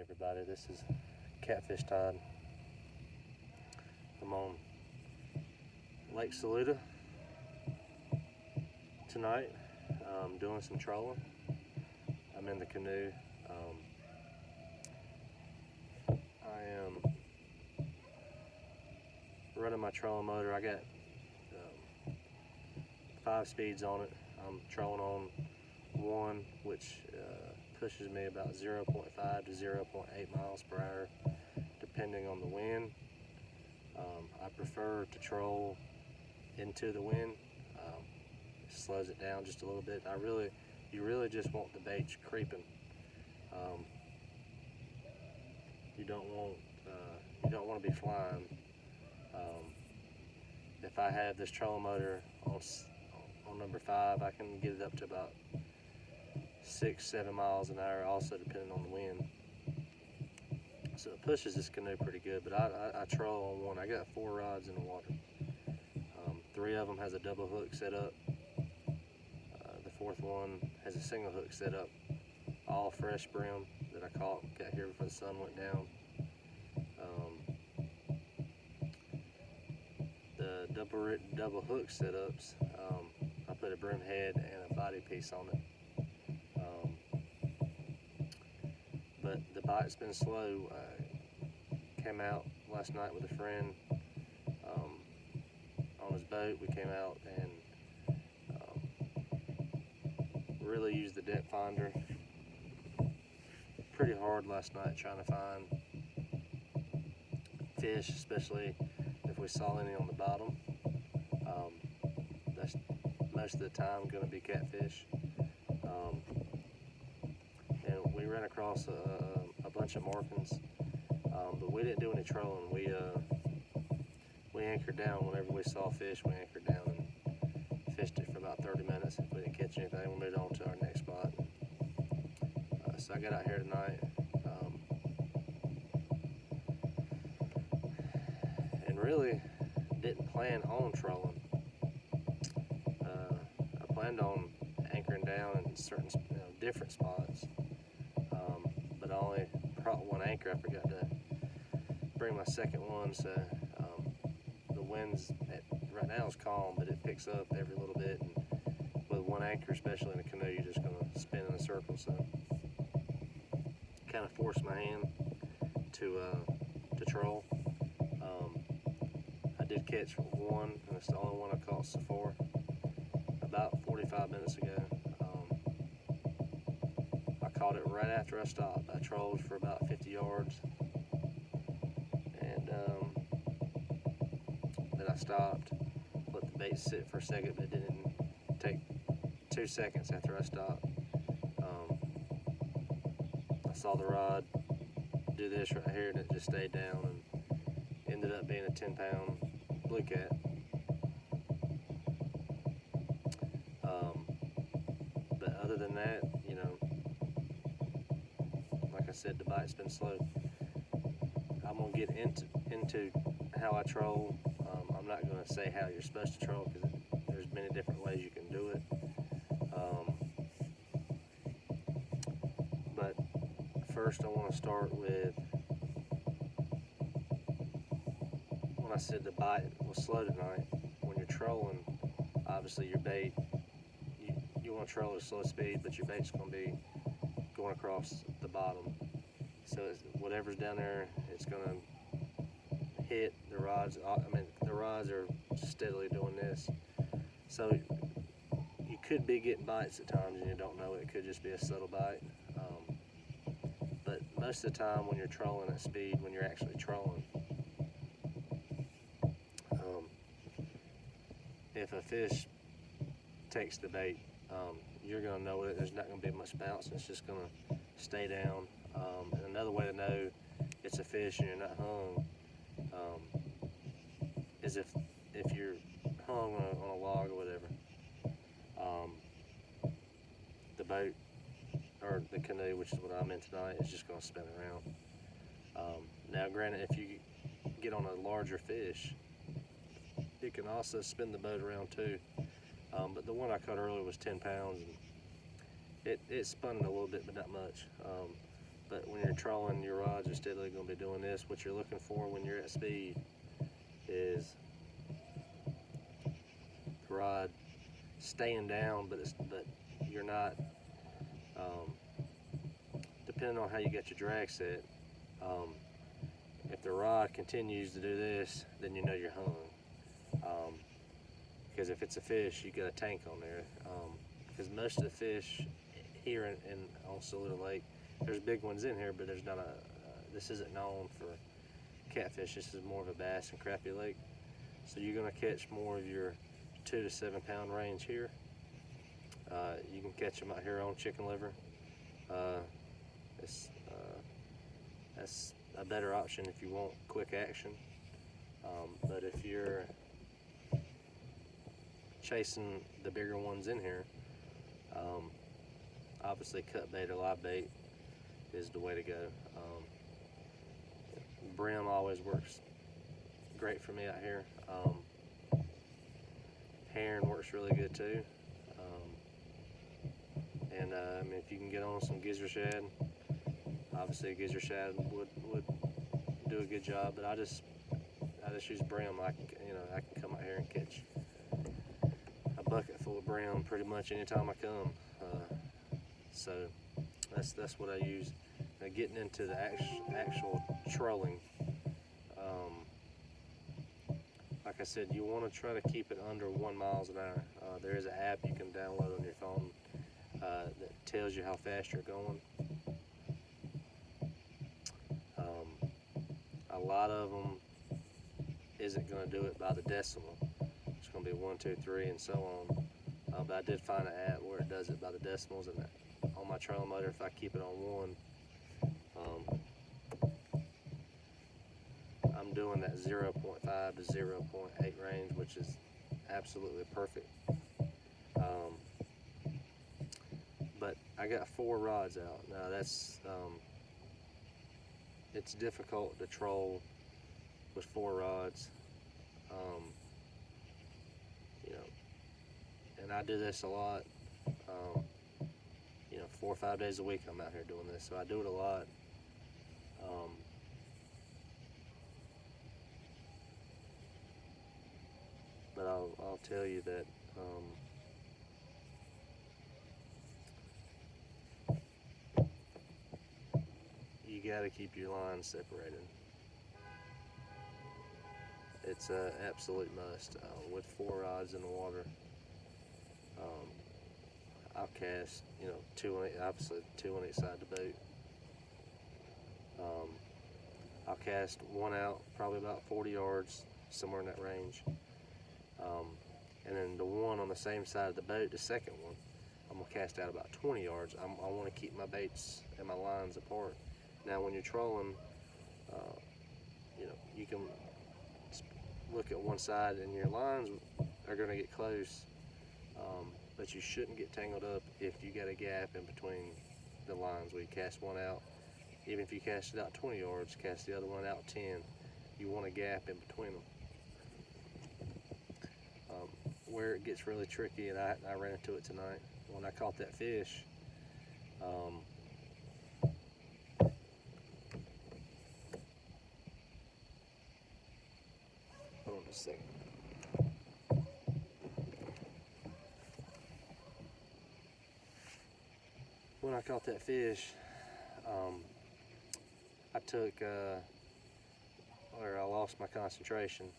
everybody. This is Catfish Tide. I'm on Lake Saluda tonight, doing some trolling. I'm in the canoe. I am running my trolling motor. I got 5 speeds on it. I'm trolling on 1, which pushes me about 0.5 to 0.8 miles per hour, depending on the wind. I prefer to troll into the wind. It slows it down just a little bit. You really just want the bait creeping. You don't want to be flying. If I have this trolling motor on number 5, I can get it up to about 6-7 miles an hour, also depending on the wind. So it pushes this canoe pretty good, but I troll on 1. I got 4 rods in the water. 3 of them has a double hook set up. The 4th one has a single hook set up, all fresh brim that I got here before the sun went down. The double hook setups, I put a brim head and a body piece on it. But the bite's been slow. I came out last night with a friend on his boat. We came out and really used the depth finder pretty hard last night, trying to find fish, especially if we saw any on the bottom. That's most of the time going to be catfish. And we ran across a bunch of markings, but we didn't do any trolling. We anchored down whenever we saw fish. We anchored down and fished it for about 30 minutes. If we didn't catch anything, we moved on to our next spot. So I got out here tonight, and really didn't plan on trolling. I planned on anchoring down in certain, different spots, but I only brought 1 anchor. I forgot to bring my second one, so the wind's right now is calm, but it picks up every little bit, and with 1 anchor, especially in a canoe, you're just going to spin in a circle. So kind of forced my hand to troll. I did catch 1, and it's the only one I caught so far, about 45 minutes ago. I caught it right after I stopped. I trolled for about 50 yards, and then I stopped, let the bait sit for a second, but it didn't take 2 seconds after I stopped. I saw the rod do this right here, and it just stayed down and ended up being a 10-pound blue cat. But other than that, like I said, the bite's been slow. I'm gonna get into how I troll. I'm not gonna say how you're supposed to troll, because there's many different ways you can do it. But first, I want to start with when I said the bite was slow tonight. When you're trolling, obviously your bait, you want to troll at a slow speed, but your bait's going to be going across the bottom. So whatever's down there, it's going to hit the rods. The rods are steadily doing this. So you could be getting bites at times and you don't know it. It could just be a subtle bite. But most of the time when you're trolling at speed, when you're actually trolling, if a fish takes the bait, you're going to know it. There's not going to be much bounce. It's just going to stay down. And another way to know it's a fish and you're not hung is if you're hung on a log or whatever, the boat or the canoe, which is what I'm in tonight, is just going to spin around. Now, granted, if you get on a larger fish, it can also spin the boat around too. But the one I caught earlier was 10 pounds, and it spun it a little bit, but not much. But when you're trolling, your rods are steadily going to be doing this. What you're looking for when you're at speed is the rod staying down, but you're not. Depending on how you get your drag set, if the rod continues to do this, then you know you're hung. Because if it's a fish, you got a tank on there. Because most of the fish here in on Saluda Lake, there's big ones in here, but there's not a. This isn't known for catfish. This is more of a bass and crappie lake. So you're gonna catch more of your 2 to 7 pound range here. You can catch them out here on Chicken Liver. That's a better option if you want quick action. But if you're chasing the bigger ones in here, obviously cut bait or live bait is the way to go. Brim always works great for me out here. Herring works really good too. I mean, if you can get on some gizzard shad, obviously a gizzard shad would do a good job. But I just use brim. I can come out here and catch a bucket full of brim pretty much anytime I come. So that's what I use. Now getting into the actual trolling, like I said, you want to try to keep it under 1 mile an hour. There is an app you can download on your phone that tells you how fast you're going. A lot of them isn't going to do it by the decimal. It's going to be 1, 2, 3, and so on. But I did find an app where it does it by the decimals, and on my trolling motor, if I keep it on 1, I'm doing that 0.5 to 0.8 range, which is absolutely perfect. But I got 4 rods out. Now that's it's difficult to troll with 4 rods. And I do this a lot. 4 or 5 days a week I'm out here doing this, so I do it a lot. But I'll tell you that you got to keep your lines separated. It's an absolute must. With 4 rods in the water, I'll cast 2 on each, obviously 2 on each side of the boat. I'll cast one out probably about 40 yards, somewhere in that range. And then the one on the same side of the boat, the second one, I'm gonna cast out about 20 yards. I want to keep my baits and my lines apart. Now, when you're trolling, you can look at one side and your lines are gonna get close, but you shouldn't get tangled up if you got a gap in between the lines where you cast one out. Even if you cast it out 20 yards, cast the other one out 10. You want a gap in between them. Where it gets really tricky, and I ran into it tonight when I caught that fish. Hold on a second. When I caught that fish, I took, or I lost my concentration.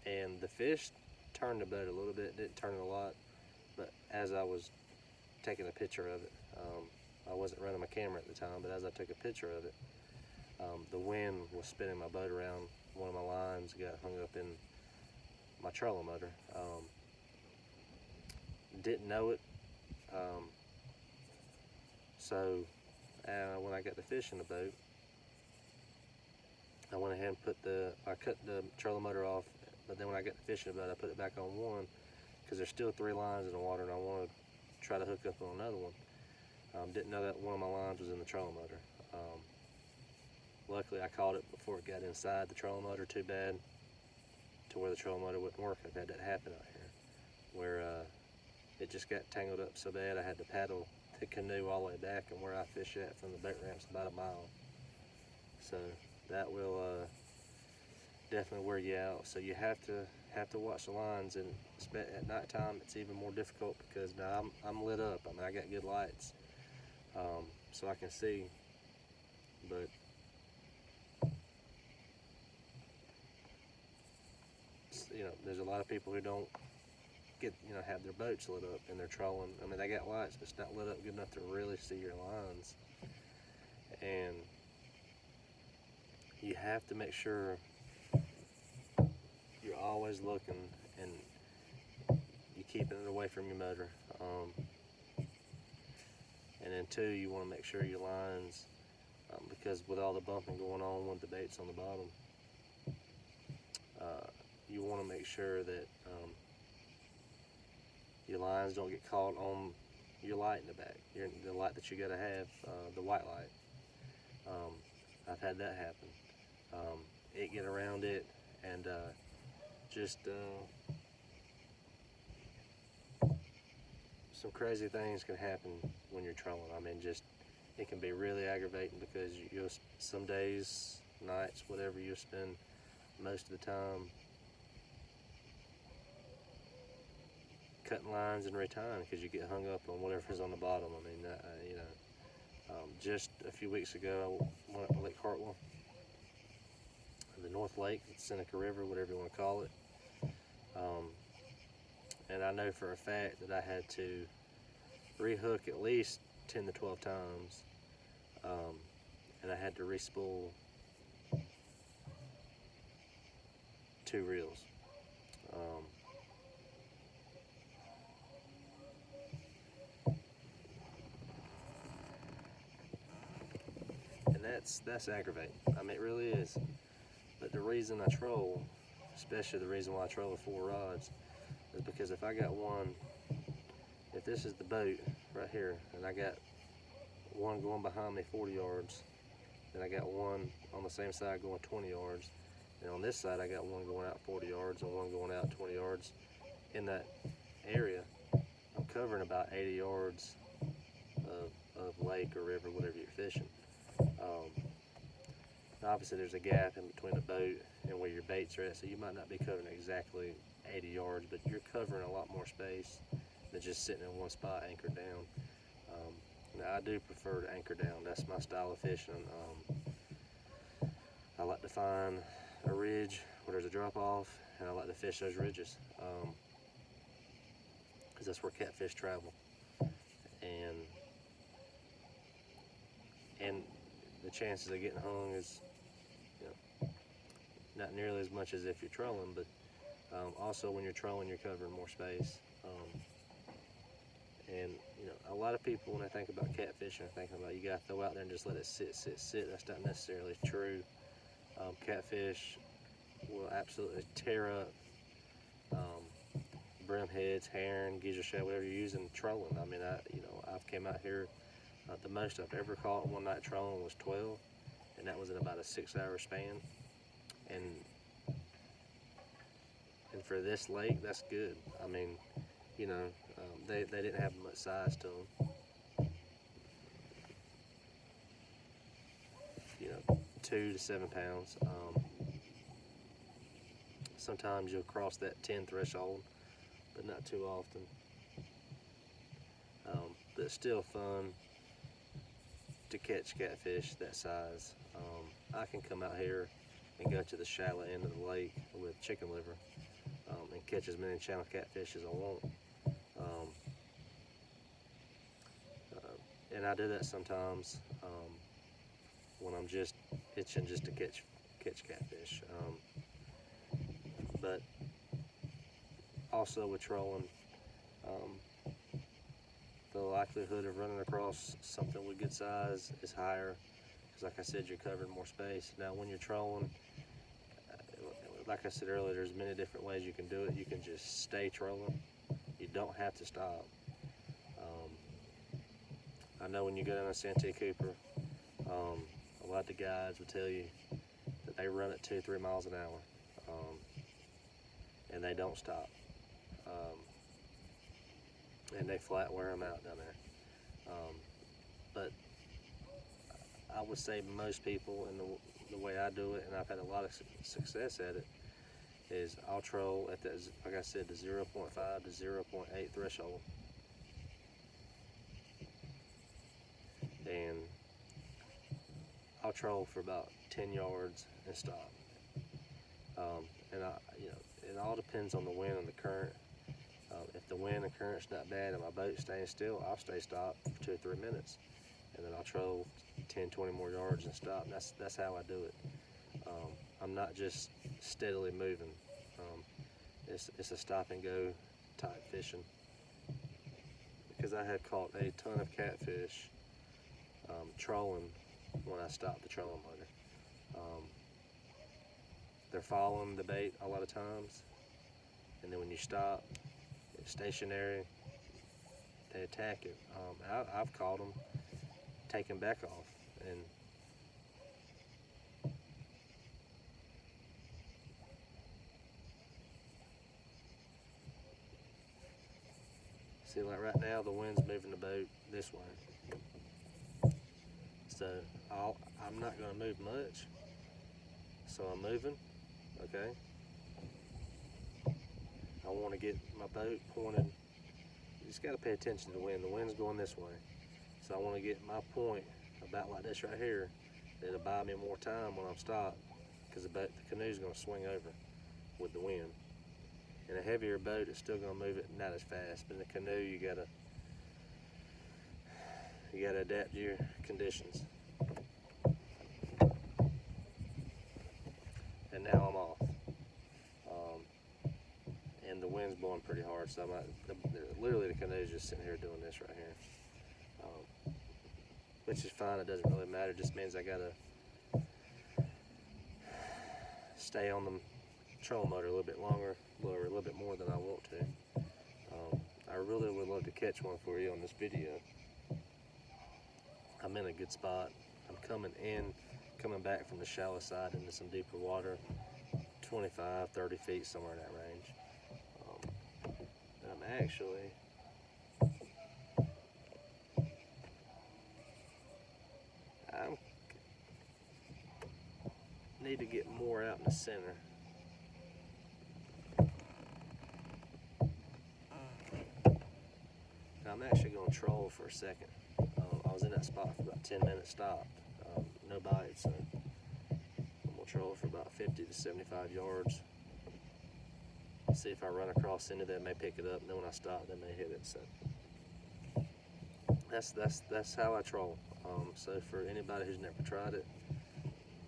And the fish turned the boat a little bit, didn't turn it a lot, but as I was taking a picture of it, I wasn't running my camera at the time, but as I took a picture of it, the wind was spinning my boat around. One of my lines got hung up in my trolling motor. Didn't know it, so when I got the fish in the boat, I went ahead and I cut the trolling motor off. But then when I got the fish in the boat, I put it back on 1 because there's still 3 lines in the water, and I want to try to hook up on another one. Didn't know that one of my lines was in the trolling motor. Luckily, I caught it before it got inside the trolling motor too bad to where the trolling motor wouldn't work. I've had that happen out here, where it just got tangled up so bad I had to paddle the canoe all the way back, and where I fish at from the boat ramp's about a mile. So that will definitely wear you out. So you have to watch the lines, and at nighttime it's even more difficult because now I'm lit up. I mean, I got good lights, so I can see. But there's a lot of people who don't have their boats lit up and they're trolling. I mean, they got lights, but it's not lit up good enough to really see your lines. And you have to make sure you're always looking and you're keeping it away from your motor. And then two, you want to make sure your lines, because with all the bumping going on with the baits on the bottom, you want to make sure that your lines don't get caught on your light in the back, the light that you got to have, the white light. I've had that happen. It get around it, and some crazy things can happen when you're trolling. I mean, it can be really aggravating because some days, nights, whatever, you'll spend most of the time cutting lines and retying because you get hung up on whatever's on the bottom. I mean, just a few weeks ago, I went up to Lake Hartwell, the North Lake, the Seneca River, whatever you want to call it. And I know for a fact that I had to rehook at least 10 to 12 times, and I had to respool 2 reels. And that's aggravating. I mean, it really is. But the reason I troll, especially the reason why I troll with 4 rods, is because if I got one, if this is the boat right here, and I got one going behind me 40 yards, then I got one on the same side going 20 yards, and on this side I got one going out 40 yards and one going out 20 yards. In that area, I'm covering about 80 yards of lake or river, whatever you're fishing. Obviously there's a gap in between the boat and where your baits are at, so you might not be covering exactly 80 yards, but you're covering a lot more space than just sitting in one spot anchored down. Now I do prefer to anchor down. That's my style of fishing. I like to find a ridge where there's a drop off, and I like to fish those ridges because that's where catfish travel. And the chances of getting hung is not nearly as much as if you're trolling, but also when you're trolling, you're covering more space. And a lot of people, when they think about catfishing, are thinking about you got to throw out there and just let it sit. That's not necessarily true. Catfish will absolutely tear up brimheads, herring, geezer shad, whatever you're using trolling. I mean, I've came out here. The most I've ever caught one night trolling was 12, and that was in about a 6-hour span. And for this lake, that's good. I mean, they didn't have much size to them. 2 to 7 pounds. Sometimes you'll cross that 10 threshold, but not too often. But it's still fun to catch catfish that size. I can come out here and go to the shallow end of the lake with chicken liver and catch as many channel catfish as I want. And I do that sometimes when I'm just itching just to catch catfish. But also with trolling, the likelihood of running across something with good size is higher because, like I said, you're covering more space. Now, when you're trolling, like I said earlier, there's many different ways you can do it. You can just stay trolling. You don't have to stop. I know when you go down to Santee Cooper, a lot of the guides will tell you that they run at 2-3 miles an hour, and they don't stop. And they flat wear them out down there. But I would say most people, and the way I do it, and I've had a lot of success at it, is I'll troll at that, like I said, the 0.5 to 0.8 threshold, and I'll troll for about 10 yards and stop. And it all depends on the wind and the current. If the wind and current's not bad and my boat's staying still, I'll stay stopped for 2 or 3 minutes, and then I'll troll 10, 20 more yards and stop. And that's how I do it. I'm not just steadily moving. It's a stop and go type fishing, because I have caught a ton of catfish trolling when I stop the trolling motor. They're following the bait a lot of times, and then when you stop, it's stationary, they attack it. I've caught them taking back off, and see, like right now, the wind's moving the boat this way, so I'm not going to move much. So I'm moving, okay? I want to get my boat pointed. You just got to pay attention to the wind. The wind's going this way. So I want to get my point about like this right here. It'll buy me more time when I'm stopped, because the canoe's going to swing over with the wind. In a heavier boat, it's still going to move it not as fast. But in a canoe, you gotta adapt to your conditions. And now I'm off. And the wind's blowing pretty hard, so literally the canoe's just sitting here doing this right here. Which is fine, it doesn't really matter. It just means I gotta stay on the trolling motor a little bit longer, or a little bit more than I want to. I really would love to catch one for you on this video. I'm in a good spot. I'm coming back from the shallow side into some deeper water, 25, 30 feet, somewhere in that range. I'm actually I need to get more out in the center. Now I'm actually going to troll for a second. I was in that spot for about 10 minutes stopped, no bites, so I'm going to troll for about 50 to 75 yards. See if I run across into that, may pick it up, and then when I stop, they may hit it. So that's how I troll. So for anybody who's never tried it,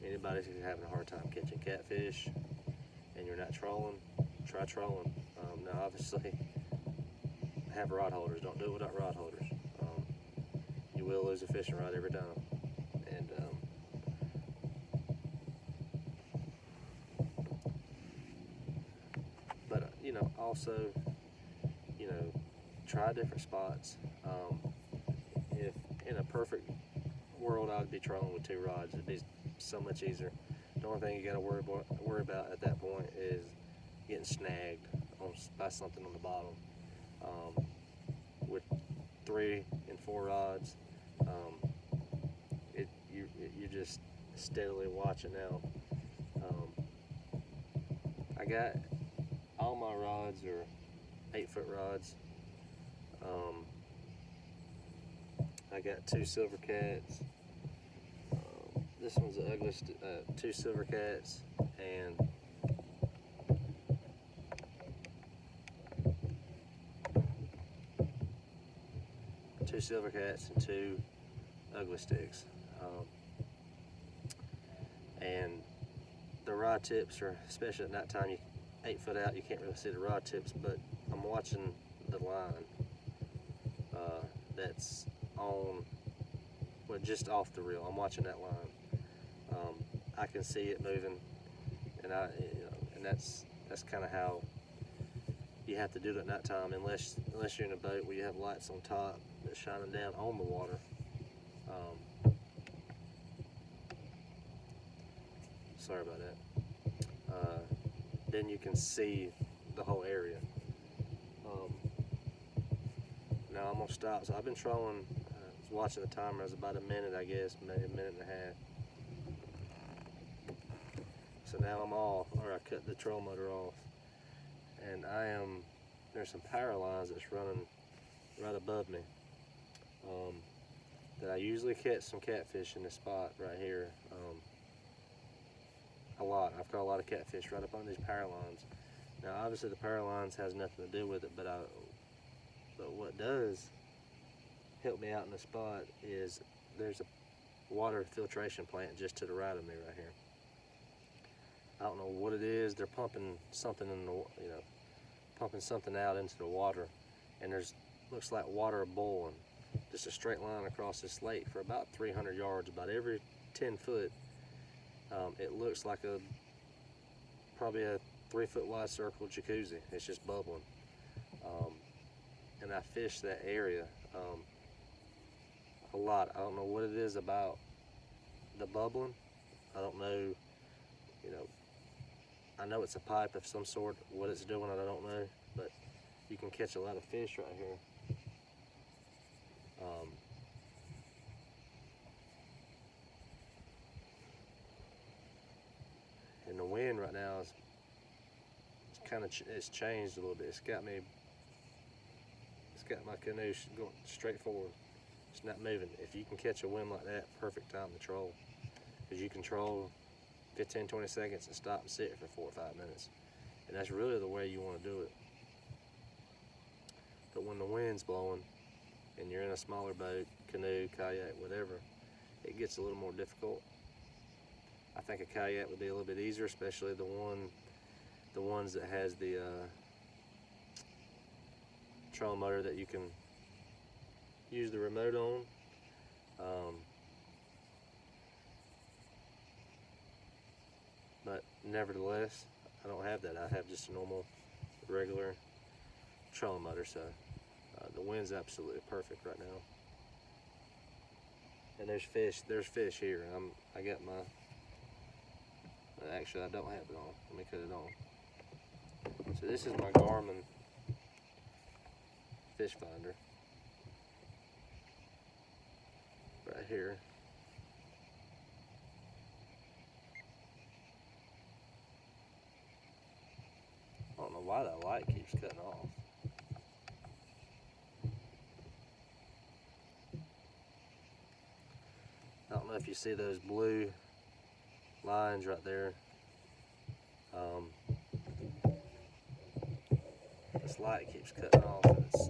anybody who's having a hard time catching catfish, and you're not trolling, try trolling. Now obviously, have rod holders. Don't do it without rod holders. You will lose a fishing rod every time. And but also, try different spots. If in a perfect world, I'd be trolling with 2 rods. It'd be so much easier. The only thing you got to worry about at that point is getting snagged by something on the bottom. With 3 and 4 rods, you're just steadily watching out. I got all my rods are 8-foot rods. I got 2 silver cats. This one's the ugliest. 2 silver cats and two silver cats and 2 ugly sticks. And the rod tips are, especially at night time, 8 foot out, you can't really see the rod tips, but I'm watching the line that's on, well, just off the reel. I'm watching that line. I can see it moving, and and that's kind of how you have to do it at night time, unless you're in a boat where you have lights on top that's shining down on the water. Sorry about that. Then you can see the whole area. Now I'm gonna stop. So I've been trolling watching the timer. It was about a minute, I guess, maybe a minute and a half. So now I'm off, or I cut the troll motor off, and there's some power lines that's running right above me. That I usually catch some catfish in this spot right here. A lot. I've caught a lot of catfish right up on these power lines. Now, obviously, the power lines has nothing to do with it, but what does help me out in the spot is there's a water filtration plant just to the right of me right here. I don't know what it is. They're pumping something pumping something out into the water, and looks like water boiling. Just a straight line across this lake for about 300 yards, about every 10 foot. It looks like probably a 3-foot wide circle jacuzzi. It's just bubbling. And I fish that area a lot. I don't know what it is about the bubbling. I don't know, I know it's a pipe of some sort. What it's doing, I don't know, but you can catch a lot of fish right here. And the wind right now it's changed a little bit. It's got my canoe going straight forward. It's not moving. If you can catch a wind like that, perfect time to troll, because you can troll 15-20 seconds and stop and sit for 4 or 5 minutes, and that's really the way you want to do it. But when the wind's blowing and you're in a smaller boat, canoe, kayak, whatever, it gets a little more difficult. I think a kayak would be a little bit easier, especially the ones that has the trolling motor that you can use the remote on. But nevertheless, I don't have that. I have just a normal, regular trolling motor. So the wind's absolutely perfect right now. And there's fish here. I got my. Actually, I don't have it on. Let me cut it on. So this is my Garmin fish finder right here. I don't know why that light keeps cutting off. I don't know if you see those blue lines right there. This light keeps cutting off and it's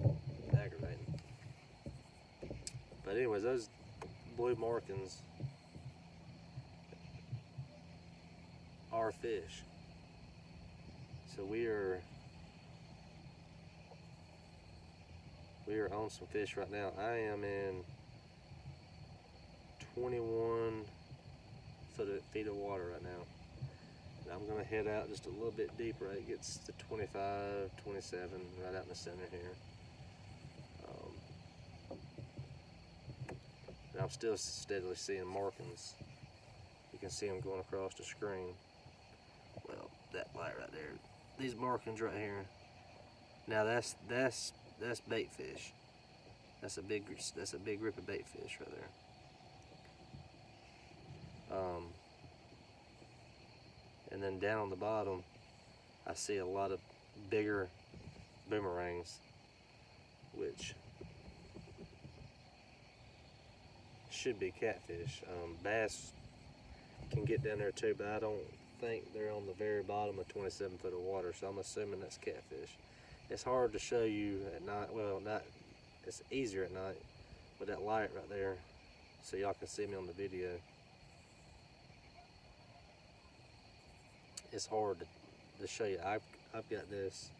aggravating. But anyways, those blue markings are fish. So we are on some fish right now. I am in 21 feet of water right now. And I'm gonna head out just a little bit deeper. It gets to 25, 27, right out in the center here. And I'm still steadily seeing markings. You can see them going across the screen. Well, that light right there. These markings right here. Now that's bait fish. That's a big group of bait fish right there. And then down on the bottom, I see a lot of bigger boomerangs, which should be catfish. Bass can get down there too, but I don't think they're on the very bottom of 27 foot of water, so I'm assuming that's catfish. It's hard to show you at night. Well, it's easier at night with that light right there, so y'all can see me on the video. It's hard to show you. I've got this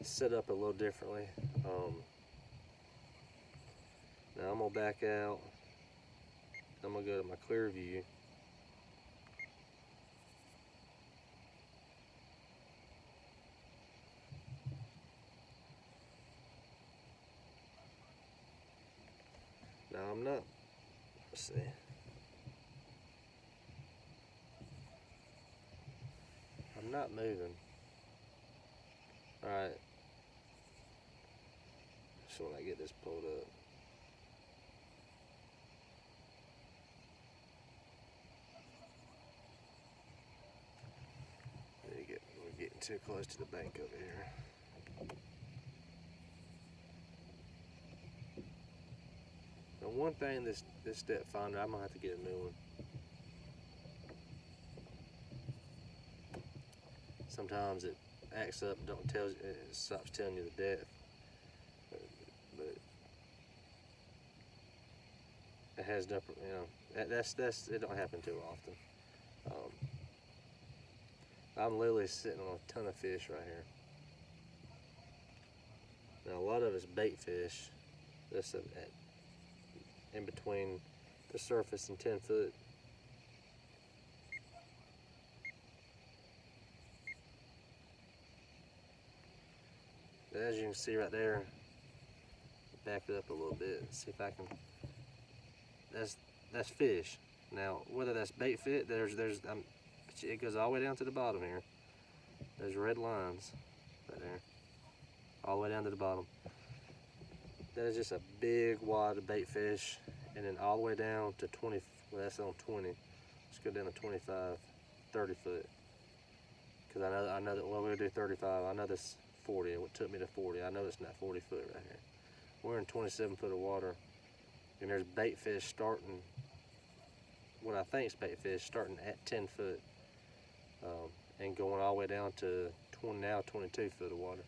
set up a little differently. Now I'm gonna back out. I'm gonna go to my clear view. Now I'm not, let's see. I'm not moving. Alright. loose when I get this pulled up. We're getting too close to the bank over here. Now, one thing, this depth finder, I'm gonna have to get a new one. Sometimes it acts up and it stops telling you the depth. But it has done, that's it don't happen too often. I'm literally sitting on a ton of fish right here. Now a lot of it's bait fish. That's in between the surface and 10 foot. But as you can see right there, back it up a little bit, see if I can. That's fish. Now whether that's bait fish, it goes all the way down to the bottom here. There's red lines right there, all the way down to the bottom. That is just a big wad of bait fish, and then all the way down to 20. Well, that's on 20. Let's go down to 25, 30 foot. Because I know that we're gonna do 35. I know this 40. It took me to 40. I know it's not 40 foot right here. We're in 27 foot of water, and there's bait fish starting. What I think is bait fish starting at 10 foot, and going all the way down to 22 foot of water.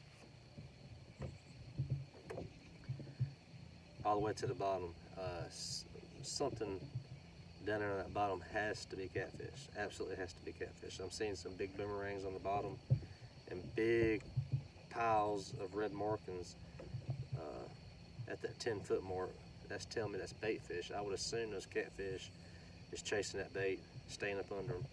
All the way to the bottom. Something down there on that bottom has to be catfish. Absolutely has to be catfish. I'm seeing some big boomerangs on the bottom and big piles of red markings at that 10 foot mark. That's telling me that's bait fish. I would assume those catfish is chasing that bait, staying up under them.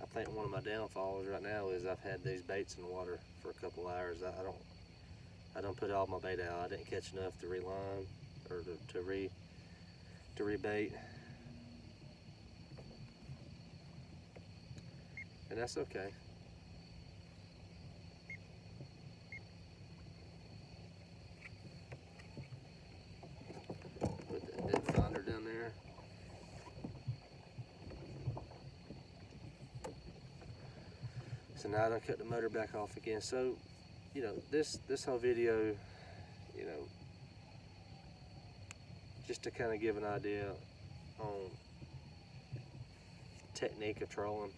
I think one of my downfalls right now is I've had these baits in the water for a couple hours. I don't put all my bait out. I didn't catch enough to reline or to rebait, and that's okay. Put that depth finder down there. So now I done cut the motor back off again. So, this whole video, just to kind of give an idea on technique of trolling,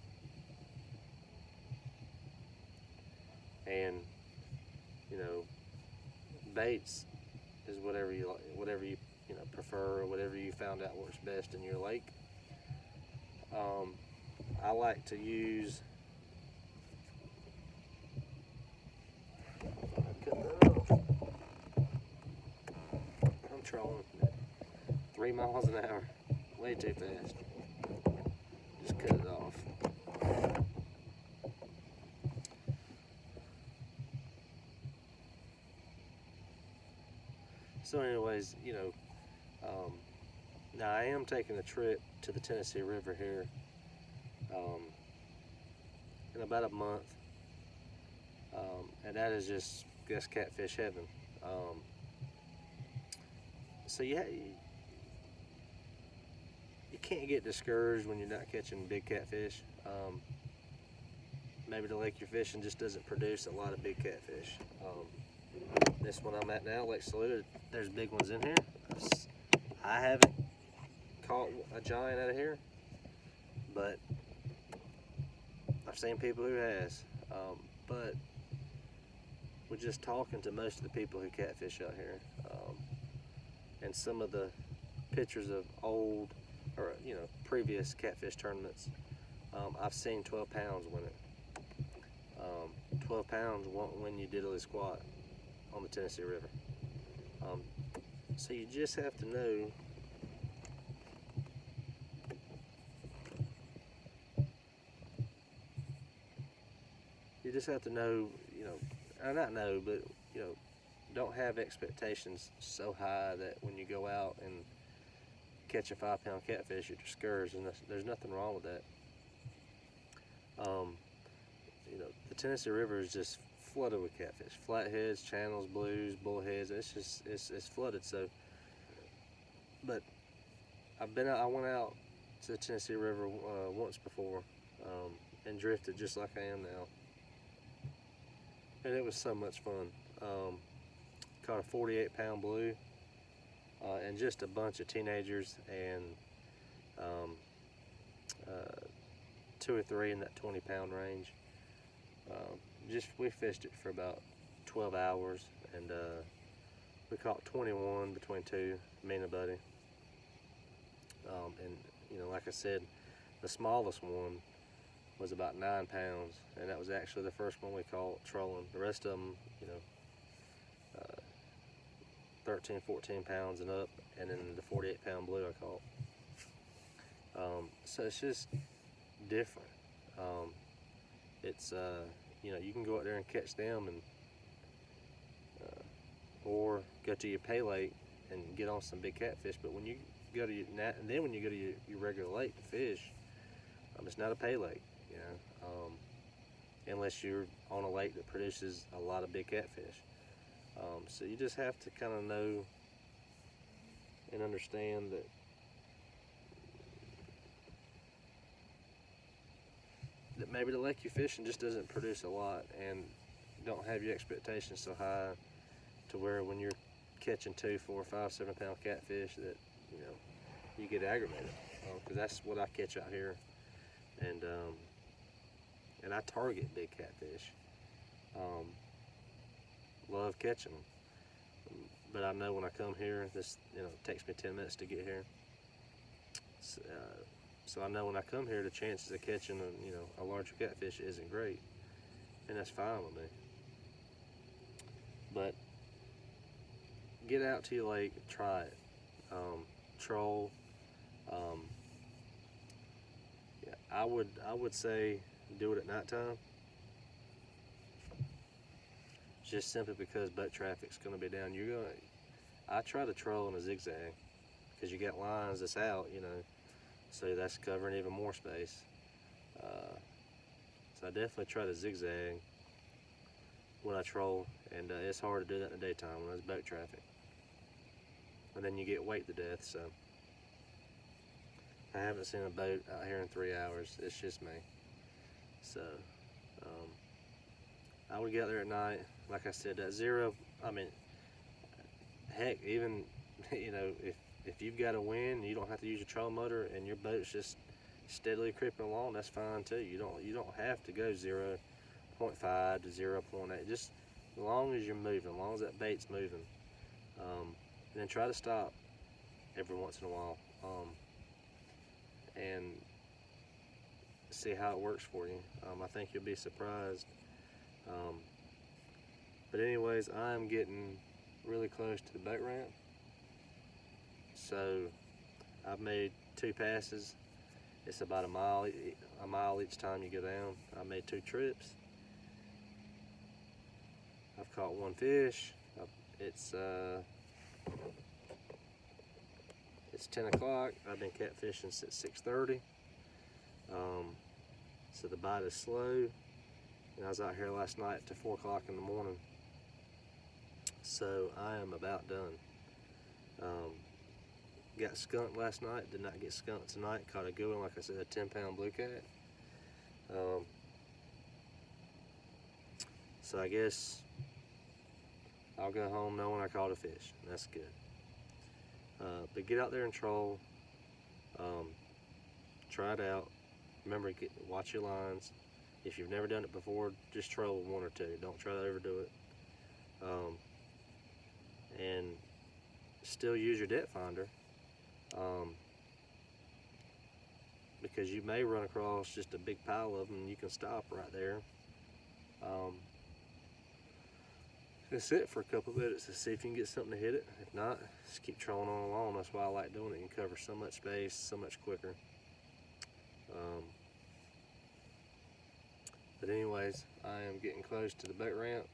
and baits is whatever you prefer, or whatever you found out works best in your lake. I like to use. I'm trolling 3 miles an hour, way too fast. Just cut it off. So anyways, now I am taking a trip to the Tennessee River here in about a month, and that is just catfish heaven. So you can't get discouraged when you're not catching big catfish. Maybe the lake you're fishing just doesn't produce a lot of big catfish. This one I'm at now, Lake Saluda, there's big ones in here. I haven't caught a giant out of here, but I've seen people who has. But we're just talking to most of the people who catfish out here, and some of the pictures of old or previous catfish tournaments. I've seen 12 pounds win it. 12 pounds won't win you diddly squat on the Tennessee River. So you just have to know or not know, but don't have expectations so high that when you go out and catch a 5 pound catfish, you're discouraged, and there's nothing wrong with that. The Tennessee River is just flooded with catfish. Flatheads, channels, blues, bullheads. It's just it's flooded. So, but I've been out. I went out to the Tennessee River once before, and drifted just like I am now, and it was so much fun. Caught a 48-pound blue, and just a bunch of teenagers and uh, 2 or 3 in that 20-pound range. We fished it for about 12 hours, and we caught 21 between two, me and a buddy. And like I said, the smallest one was about 9 pounds, and that was actually the first one we caught trolling. The rest of them, 13, 14 pounds and up, and then the 48-pound blue I caught. So it's just different. It's you can go out there and catch them, and or go to your pay lake and get on some big catfish. But when you go to when you go to your regular lake to fish, it's not a pay lake, unless you're on a lake that produces a lot of big catfish. So you just have to kind of know and understand that maybe the lake you're fishing just doesn't produce a lot, and don't have your expectations so high to where when you're catching 2, 4, 5, 7 pound catfish that you get aggravated, because that's what I catch out here, and I target big catfish. Love catching them, but I know when I come here, this it takes me 10 minutes to get here. So I know when I come here, the chances of catching a larger catfish isn't great, and that's fine with me. But get out to your lake, try it, troll. I would say do it at nighttime, just simply because boat traffic's going to be down. I try to troll in a zigzag because you got lines that's out, so that's covering even more space. So I definitely try to zigzag when I troll, and it's hard to do that in the daytime when there's boat traffic, and then you get weight to death. So I haven't seen a boat out here in 3 hours. It's just me. So I would get out there at night. Like I said, that zero, heck, even if you've got a wind, you don't have to use your trolling motor, and your boat's just steadily creeping along, that's fine too. You don't have to go 0.5 to 0.8. Just as long as you're moving, as long as that bait's moving, and then try to stop every once in a while, and see how it works for you. I think you'll be surprised. But anyways, I'm getting really close to the boat ramp. So I've made 2 passes. It's about a mile each time you go down. I made 2 trips. I've caught 1 fish. It's 10 o'clock. I've been catfishing since 6:30. So the bite is slow. And I was out here last night to 4 o'clock in the morning. So I am about done. Got skunked last night, did not get skunked tonight. Caught a good one, like I said, a 10-pound blue cat. So I guess I'll go home knowing I caught a fish. That's good. But get out there and troll. Try it out. Remember, watch your lines. If you've never done it before, just troll 1 or 2. Don't try to overdo it. And still use your depth finder, because you may run across just a big pile of them, and you can stop right there. Just sit for a couple of minutes to see if you can get something to hit it. If not, just keep trolling on along. That's why I like doing it. You can cover so much space so much quicker. But anyways, I am getting close to the boat ramp.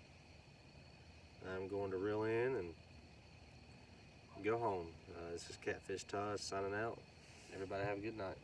I'm going to reel in and go home. This is Catfish Todd signing out. Everybody have a good night.